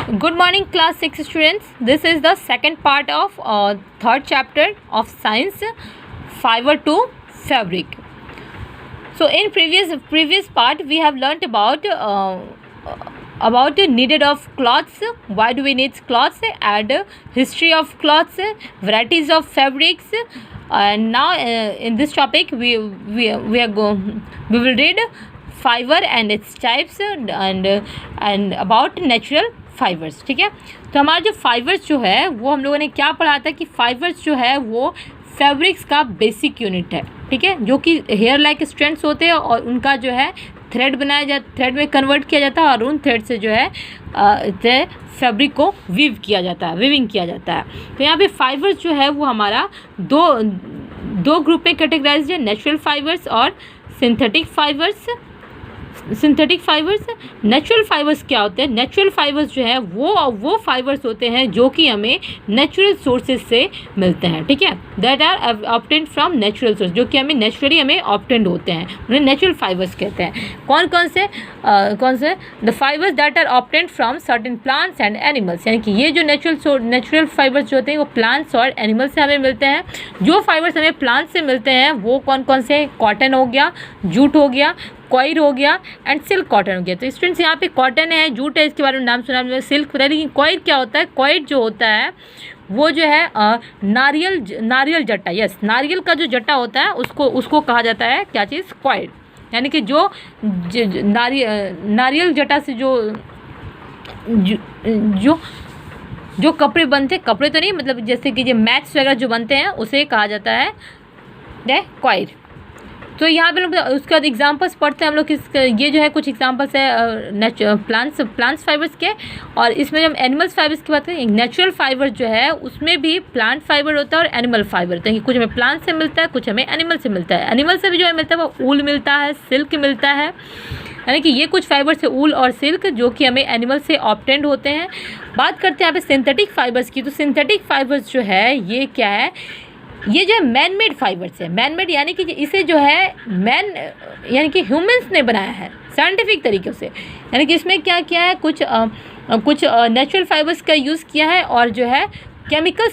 Good morning, class 6 students. This is the second part of third chapter of science, fiber to fabric. So in previous part we have learnt about needed of cloths, why do we need cloths, and history of cloths, varieties of fabrics, and now in this topic we will read fiber and its types and about natural fibres. ठीक है, तो हमारा जो fibres जो है वो हम लोगों ने क्या पढ़ा था कि फाइबर्स जो है वो फैब्रिक्स का बेसिक यूनिट है. ठीक है, जो कि हेयर लाइक स्ट्रैंड्स होते हैं और उनका जो है थ्रेड बनाया जाता, थ्रेड में कन्वर्ट किया जाता है और उन थ्रेड से जो है फैब्रिक को वीविंग किया जाता है. तो यहाँ पे फाइबर्स जो है वो हमारा दो ग्रुप में कैटेगराइज्ड है, नेचुरल फाइबर्स और सिंथेटिक फाइबर्स. नेचुरल फाइबर्स क्या होते हैं? नेचुरल फाइबर्स जो है वो फाइबर्स होते हैं जो कि हमें नेचुरल सोर्सेज से मिलते हैं. ठीक है, that are obtained from natural source, जो कि हमें नेचुरली हमें ऑब्टेन्ड होते हैं, उन्हें नेचुरल फाइबर्स कहते हैं. कौन से the fibres that are obtained from certain plants and animals, यानी कि ये जो नेचुरल फाइबर्स जो होते हैं वो प्लांट्स और एनिमल्स से हमें मिलते हैं. जो फाइबर्स हमें प्लांट से मिलते हैं वो कौन से? कॉटन हो गया, जूट हो गया, कॉयर हो गया एंड सिल्क कॉटन हो गया. तो स्टूडेंट्स यहाँ पे कॉटन है, जूट है, इसके बारे में नाम सुना, सिल्क पता है, लेकिन कॉयर क्या होता है? कॉयर जो होता है वो जो है नारियल जट्टा. यस, नारियल का जो जट्टा होता है उसको कहा जाता है क्या चीज़? कॉयर. यानी कि जो नारियल जट्टा से जो कपड़े बनते, कपड़े तो नहीं, मतलब जैसे कि जो मैट्स वगैरह जो बनते हैं उसे कहा जाता है कॉयर. तो यहाँ पे लोग उसके बाद एग्जांपल्स पढ़ते हैं हम लोग. ये जो है कुछ एग्जांपल्स है प्लांट्स फाइबर्स के, और इसमें जब एनिमल्स फाइबर्स की बात करें, नेचुरल फाइबर जो है उसमें भी प्लांट फाइबर होता है और एनिमल फाइबर होता है. कुछ हमें प्लांट से मिलता है, कुछ हमें एनिमल से मिलता है. एनिमल से भी जो है मिलता है वो ऊल मिलता है, सिल्क मिलता है, यानी कि ये कुछ फाइबर्स है ऊल और सिल्क जो कि हमें एनिमल से ऑब्टेन्ड होते हैं. बात करते हैं यहाँ पे सिंथेटिक फाइबर्स की. तो सिंथेटिक फाइबर्स जो है ये क्या है? ये जो है मैन मेड फाइबर्स है. मैन मेड यानी कि इसे जो है यानी कि ह्यूमंस ने बनाया है साइंटिफिक तरीक़े से. यानी कि इसमें क्या किया है? कुछ नेचुरल फाइबर्स का यूज़ किया है और जो है केमिकल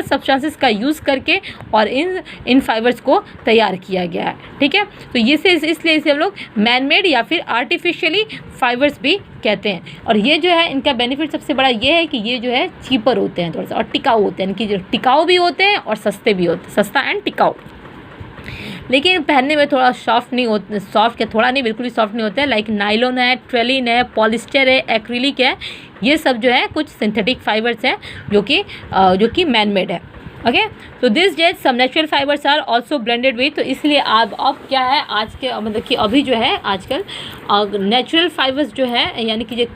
सब्सटेंसेस का यूज़ करके और इन फाइबर्स को तैयार किया गया है. ठीक है, तो इसलिए इसे हम लोग मैन मेड या फिर आर्टिफिशियली फाइबर्स भी कहते हैं. और ये जो है इनका बेनिफिट सबसे बड़ा ये है कि ये जो है चीपर होते हैं थोड़ा सा और टिकाऊ होते हैं. इनकी जो टिकाऊ भी होते हैं और सस्ते भी होते हैं, सस्ता एंड टिकाऊ. लेकिन पहनने में थोड़ा सॉफ्ट नहीं होते, सॉफ्ट क्या, थोड़ा नहीं, बिल्कुल भी सॉफ्ट नहीं होते हैं. लाइक नायलॉन है, ट्रेलिन है, पॉलिस्टर है, एक्रिलिक है, ये सब जो है कुछ सिंथेटिक फाइबर्स हैं जो कि मैन मेड है. ओके, तो this days some natural fibres are also blended with. तो इसलिए अब क्या है आज के, मतलब कि अभी जो है आजकल नेचुरल फाइबर्स जो है, यानी कि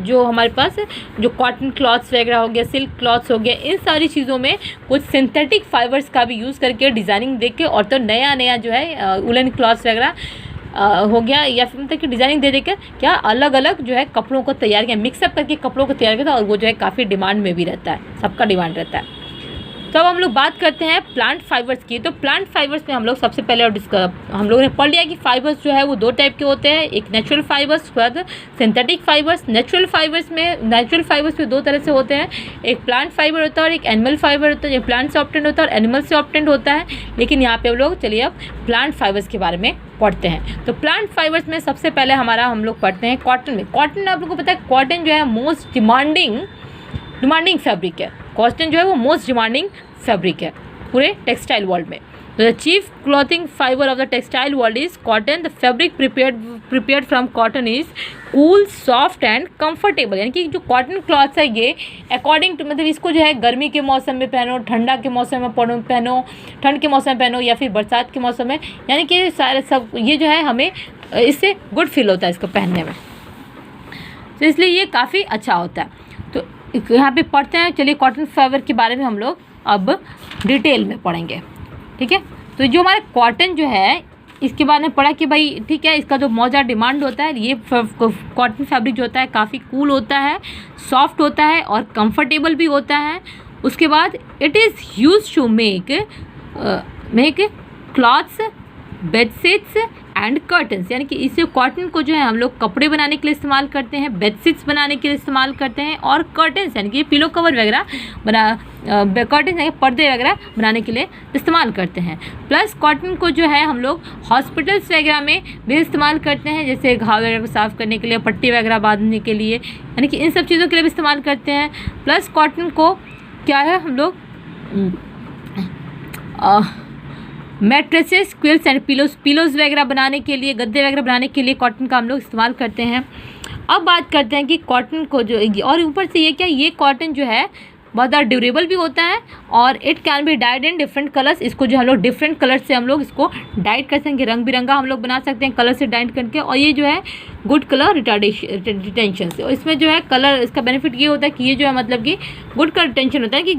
जो हमारे पास जो कॉटन क्लॉथ्स वगैरह हो गया, सिल्क क्लॉथ्स हो गया, इन सारी चीज़ों में कुछ सिंथेटिक फाइबर्स का भी यूज़ करके डिज़ाइनिंग देख के, और तो नया जो है वुलन क्लॉथ्स वगैरह हो गया, या फिर मतलब कि डिज़ाइनिंग दे देकर क्या अलग अलग जो है कपड़ों को तैयार किया, मिक्सअप करके कपड़ों को तैयार किया था, और वो जो है काफ़ी डिमांड में भी रहता है, सबका डिमांड रहता है. तो अब हम लोग बात करते हैं प्लांट फाइबर्स की. तो प्लांट फाइबर्स में हम लोग सबसे पहले हम लोगों ने पढ़ लिया कि फाइबर्स जो है वो दो टाइप के होते हैं, एक नेचुरल फाइबर्स, उसके बाद सिंथेटिक फाइबर्स. नेचुरल फाइबर्स में दो तरह से होते हैं, एक प्लांट फाइबर होता है और एक एनिमल फाइबर होता है. जो प्लांट से ऑब्टेन्ड होता है और एनिमल से ऑब्टेन्ड होता है. लेकिन यहाँ पे हम लोग चलिए अब प्लांट फाइबर्स के बारे में पढ़ते हैं. तो प्लांट फाइबर्स में सबसे पहले हम लोग पढ़ते हैं कॉटन में. कॉटन आप लोगों को पता है, कॉटन जो है मोस्ट डिमांडिंग फैब्रिक है. कॉटन जो है वो मोस्ट डिमांडिंग फैब्रिक है पूरे टेक्सटाइल वर्ल्ड में. The chief clothing fibre of the textile world is cotton. The fabric prepared from cotton is cool, soft and comfortable. यानी कि जो कॉटन क्लॉथ्स है ये अकॉर्डिंग टू, मतलब इसको जो है गर्मी के मौसम में पहनो, ठंडा के मौसम में पहनो, ठंड के मौसम में पहनो या फिर बरसात के मौसम में, यानी कि सारे सब ये जो है हमें इससे गुड फील होता है इसको पहनने में. तो इसलिए ये काफ़ी अच्छा होता है. तो यहाँ पे पढ़ते हैं, चलिए कॉटन फाइबर के बारे में हम लोग अब डिटेल में पढ़ेंगे. ठीक है, तो जो हमारा कॉटन जो है इसके बारे में पढ़ा कि भाई ठीक है, इसका जो बहुत ज़्यादा डिमांड होता है. ये कॉटन फैब्रिक जो होता है काफ़ी कूल होता है, सॉफ्ट होता है और कंफर्टेबल भी होता है. उसके बाद it is used to make clothes bedsheets and curtains, यानी कि इसे कॉटन को जो है हम लोग कपड़े बनाने के लिए इस्तेमाल करते हैं, बेडशीट्स बनाने के लिए इस्तेमाल करते हैं, और कर्टन्स यानी कि पिलो कवर वगैरह कर्टन्स यानी पर्दे वगैरह बनाने के लिए इस्तेमाल करते हैं। प्लस कॉटन को जो है हम लोग हॉस्पिटल्स वगैरह में भी इस्तेमाल करते हैं, जैसे घाव वगैरह को साफ़ करने के लिए, पट्टी वगैरह बांधने के लिए, यानी कि इन सब चीज़ों के लिए भी इस्तेमाल करते हैं। प्लस कॉटन को क्या है हम लोग मैट्रेसेस, क्विल्स एंड पिलोज वगैरह बनाने के लिए, गद्दे वगैरह बनाने के लिए कॉटन का हम लोग इस्तेमाल करते हैं। अब बात करते हैं कि कॉटन को जो, और ऊपर से ये क्या, ये कॉटन जो है बहुत ज़्यादा ड्यूरेबल भी होता है, और it can be died in different colours. इसको जो हम लोग डिफरेंट कलर से हम लोग इसको डाइड कर सकते हैं, रंग बिरंगा हम लोग बना सकते हैं कलर से डाइड करके। और ये जो है गुड कलर रिटेंशन से, और इसमें जो है कलर, इसका बेनिफिट ये होता है कि ये जो है मतलब कि गुड कलर रिटेंशन होता है, कि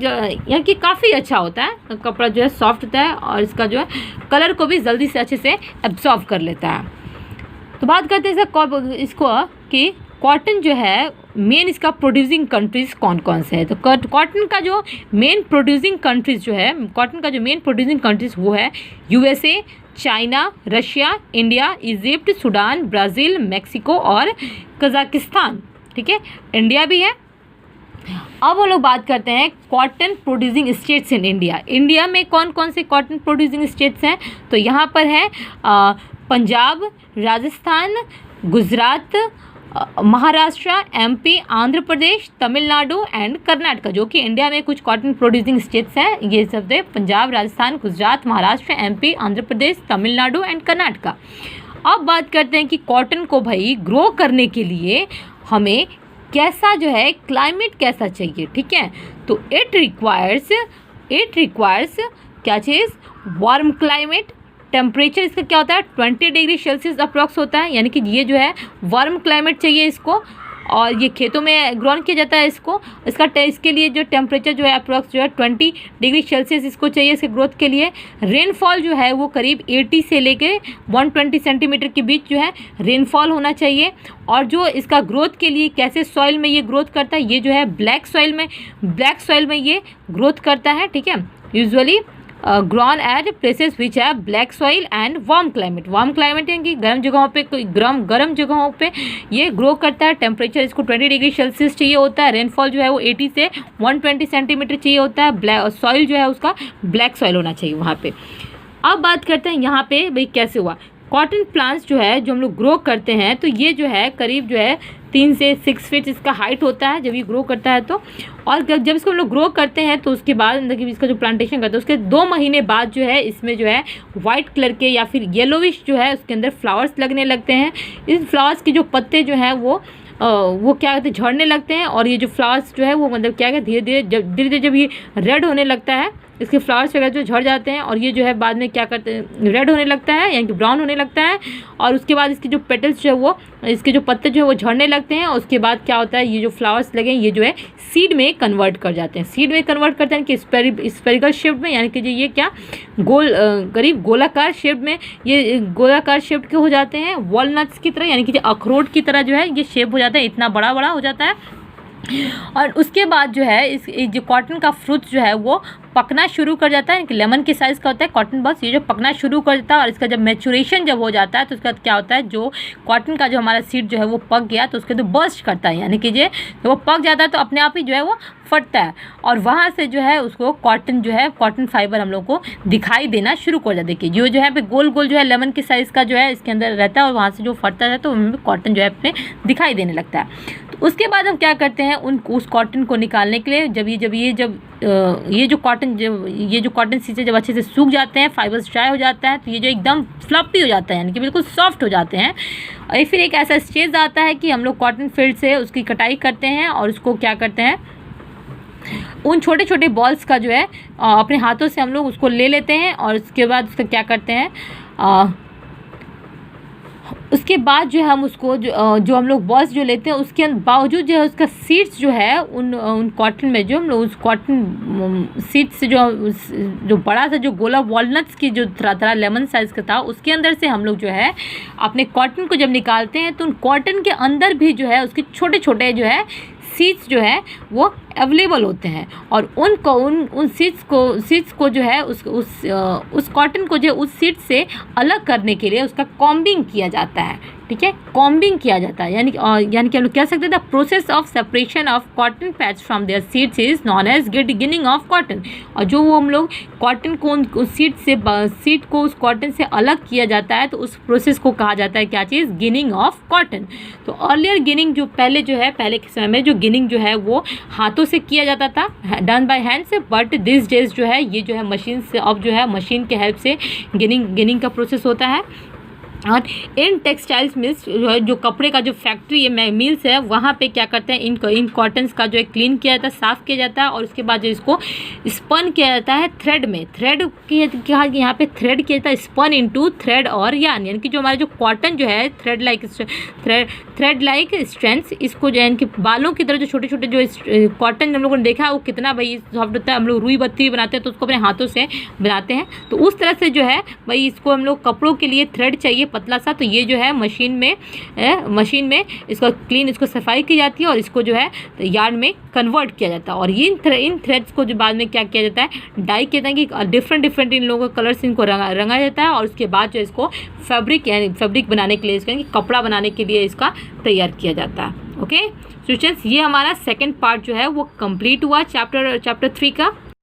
यानी कि काफ़ी अच्छा होता है, कपड़ा जो है सॉफ्ट होता है, और इसका जो है कलर को भी जल्दी से अच्छे से एब्जॉर्व कर लेता है। तो बात करते हैं इसको कि कॉटन जो है मेन इसका प्रोड्यूसिंग कंट्रीज़ कौन कौन से है। तो कॉटन का जो मेन प्रोड्यूसिंग कंट्रीज़ जो है, कॉटन का जो मेन प्रोड्यूसिंग कंट्रीज़ वो है USA, China, Russia, India, Egypt, Sudan, Brazil, Mexico और कजाकिस्तान। ठीक है, इंडिया भी है। अब हम लोग बात करते हैं cotton producing states in India. India में कौन कौन से कॉटन प्रोड्यूसिंग स्टेट्स हैं, तो यहाँ पर है पंजाब, राजस्थान, गुजरात, महाराष्ट्र, MP, आंध्र प्रदेश, तमिलनाडु एंड कर्नाटक, जो कि इंडिया में कुछ कॉटन प्रोड्यूसिंग स्टेट्स हैं। ये सब है पंजाब, राजस्थान, गुजरात, महाराष्ट्र, MP, आंध्र प्रदेश, तमिलनाडु एंड कर्नाटक। अब बात करते हैं कि कॉटन को भाई ग्रो करने के लिए हमें कैसा जो है क्लाइमेट कैसा चाहिए। ठीक है, तो इट रिक्वायर्स क्या चीज़, वार्म क्लाइमेट। टेम्परेचर इसका क्या होता है 20 डिग्री सेल्सियस अप्रॉक्स होता है, यानी कि ये जो है वार्म क्लाइमेट चाहिए इसको, और ये खेतों में ग्रोन किया जाता है इसको। इसके लिए जो टेम्परेचर जो है अप्रॉक्स जो है 20 डिग्री सेल्सियस इसको चाहिए इसके ग्रोथ के लिए। रेनफॉल जो है वो करीब 80 से लेके 120 सेंटीमीटर के बीच जो है रेनफॉल होना चाहिए। और जो इसका ग्रोथ के लिए कैसे सॉइल में ये ग्रोथ करता है, ये जो है ब्लैक सॉइल में ये ग्रोथ करता है। ठीक है, usually grown at places which है black soil and warm climate यानी कि गर्म जगहों पे ये ग्रो करता है। टेम्परेचर इसको 20 डिग्री सेल्सियस चाहिए होता है। रेनफॉल जो है वो 80 से 120 सेंटीमीटर चाहिए होता है। ब्लैक सॉइल जो है उसका ब्लैक सॉइल होना चाहिए वहाँ पे। अब बात करते हैं यहाँ पे भाई कैसे हुआ कॉटन प्लांट्स जो है जो हम लोग ग्रो करते हैं, तो ये जो है करीब जो है 3 से 6 फीट इसका हाइट होता है जब ये ग्रो करता है तो। और जब इसको हम लोग ग्रो करते हैं तो उसके बाद मतलब इसका जो प्लांटेशन करते हैं उसके 2 महीने बाद जो है इसमें जो है वाइट कलर के या फिर येलोविश जो है उसके अंदर फ्लावर्स लगने लगते हैं। इस फ्लावर्स के जो पत्ते जो हैं वो क्या कहते हैं झड़ने लगते हैं, और ये जो फ्लावर्स जो है वो मतलब क्या है धीरे धीरे जब ये रेड होने लगता है, इसके फ्लावर्स वगैरह जो झड़ जाते हैं, और ये जो है बाद में क्या करते हैं रेड होने लगता है यानी कि ब्राउन होने लगता है। और उसके बाद इसके जो पेटल्स जो है वो इसके जो पत्ते जो है वो झड़ने लगते हैं, और उसके बाद क्या होता है ये जो फ्लावर्स लगे ये जो है सीड में कन्वर्ट कर जाते हैं। सीड में कन्वर्ट करते हैं कि स्पेरिकल शेप में, यानी कि जो ये क्या करीब गोलाकार शेप में, ये गोलाकार शेप के हो जाते हैं वॉलनट्स की तरह, यानी कि अखरोट की तरह जो है ये शेप हो जाता है, इतना बड़ा बड़ा हो जाता है। और उसके बाद जो है इस जो कॉटन का फ्रूट जो है वो पकना शुरू कर जाता है। लेमन के साइज़ का होता है कॉटन बस, ये जो पकना शुरू कर देता है, और इसका जब मैचुरेशन जब हो जाता है तो उसका क्या होता है जो कॉटन का जो हमारा सीड जो है वो पक गया तो उसके तो बर्स्ट करता है, यानी कि ये वो पक जाता है तो अपने आप ही जो है वो फटता है, और वहाँ से जो है उसको कॉटन जो है कॉटन फाइबर हम लोग को दिखाई देना शुरू कर जाता है। देखिए जो है पे गोल गोल जो है लेमन के साइज़ का जो है इसके अंदर रहता है, और वहाँ से जो फटता है तो उनमें कॉटन जो है अपने दिखाई देने लगता है। तो उसके बाद हम क्या करते हैं उस कॉटन को निकालने के लिए ये जो कॉटन सीचे जब अच्छे से सूख जाते हैं, फाइबर्स ड्राई हो जाता है, तो ये जो एकदम फ्लफी हो जाता है यानी कि बिल्कुल सॉफ्ट हो जाते हैं। और फिर एक ऐसा स्टेज आता है कि हम लोग कॉटन फील्ड से उसकी कटाई करते हैं, और उसको क्या करते हैं उन छोटे छोटे बॉल्स का जो है अपने हाथों से हम लोग उसको ले लेते हैं, और उसके बाद उसका क्या करते हैं उसके बाद जो है हम उसको जो हम लोग बॉल्स जो लेते हैं उसके बावजूद जो है उसका सीड्स जो है उन कॉटन में जो हम लोग उस कॉटन सीड्स से जो बड़ा सा जो गोला वॉलनट्स की जो थोड़ा लेमन साइज़ का था उसके अंदर से हम लोग जो है अपने कॉटन को जब निकालते हैं तो उन कॉटन के अंदर भी जो है उसके छोटे छोटे जो है सीड्स जो है वो अवेलेबल होते हैं और उन सीड्स को जो है उस कॉटन को जो उस सीड से अलग करने के लिए उसका कॉम्बिंग किया जाता है, ठीक है, कॉम्बिंग किया जाता है, यानी कि हम लोग कह सकते हैं the process of separation of cotton patch from their seeds is known as ginning of cotton. और जो वो हम लोग कॉटन को उस सीड को उस कॉटन से अलग किया जाता है तो उस प्रोसेस को कहा जाता है क्या चीज़, गिनिंग ऑफ कॉटन। तो अर्लियर गिनिंग जो पहले के समय में जो गिनिंग जो है वो हाथों से किया जाता था, डन बाय हैंड से, बट दिस डेज जो है ये जो है मशीन से, अब जो है मशीन के हेल्प से गिनिंग का प्रोसेस होता है। और इन टेक्सटाइल्स मिल्स जो कपड़े का जो फैक्ट्री है, मिल्स है, वहाँ पे क्या करते हैं, इन कॉटन्स का जो है क्लीन किया जाता है, साफ़ किया जाता है और उसके बाद जो इसको स्पन किया जाता है थ्रेड में। थ्रेड क्या यहाँ पे थ्रेड किया जाता है, स्पन इनटू थ्रेड और यार्न, यानी कि जो हमारा जो कॉटन जो है थ्रेड लाइक स्ट्रैंड्स, इसको जो है इनके बालों की तरह जो छोटे छोटे जो कॉटन हम लोगों ने देखा है वो कितना भाई सॉफ्ट होता है। हम लोग रुई बत्ती भी बनाते हैं तो उसको अपने हाथों से बनाते हैं, तो उस तरह से जो है भाई इसको हम लोग कपड़ों के लिए थ्रेड चाहिए पतला सा, तो ये जो है मशीन में इसको सफाई की जाती है और इसको जो है यार्न में कन्वर्ट किया जाता है। और इन थ्रेड्स को जो बाद में क्या किया जाता है, डाई कहते हैं कि डिफरेंट इन लोगों का कलर्स इनको रंगा जाता है और उसके बाद जो इसको फैब्रिक बनाने के लिए, इसका कपड़ा बनाने के लिए इसका तैयार किया जाता है। ओके स्टूडेंट्स, ये हमारा सेकेंड पार्ट जो है वो कंप्लीट हुआ चैप्टर 3 का।